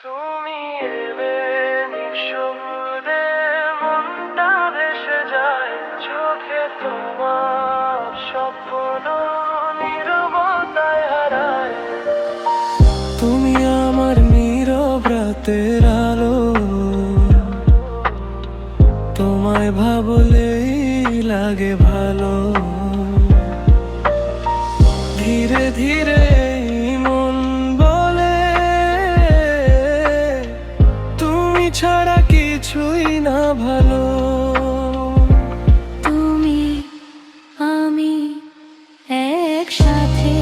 তুমি এলে নিঃশব্দে মনটা ভেসে যায় চোখে, তোমার স্বপ্ন নীরবতায় হারায়। তুমি আমার নীরব রাতের আলো, তোমায় ভাবলেই লাগে ভালো। ধীরে ধীরে মন বলে তুমি ছাড়া কিছুই না ভালো। তুমি আমি একসাথে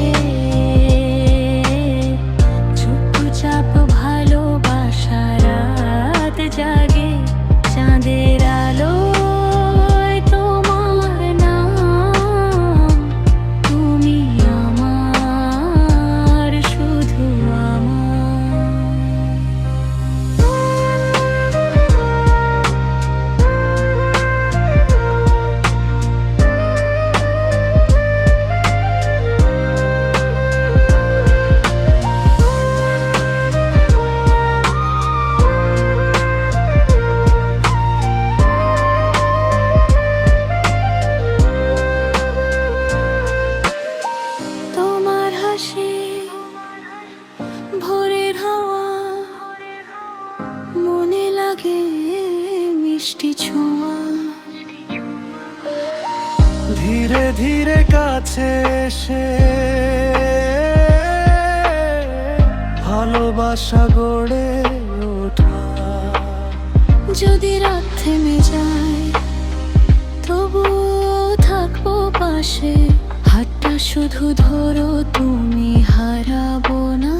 চুপচাপ ভালোবাসা, রাত জাগে চাঁদের আলো। ভোরের হাওয়া মনে লাগে মিষ্টি ছোঁয়া। ধীরে ধীরে কাছে এসে ভালোবাসা গড়ে ওঠা। যদি রাত থেমে যায় তবুও থাকবো পাশে, হাতটা শুধু ধরো, তুমি হারাবো না।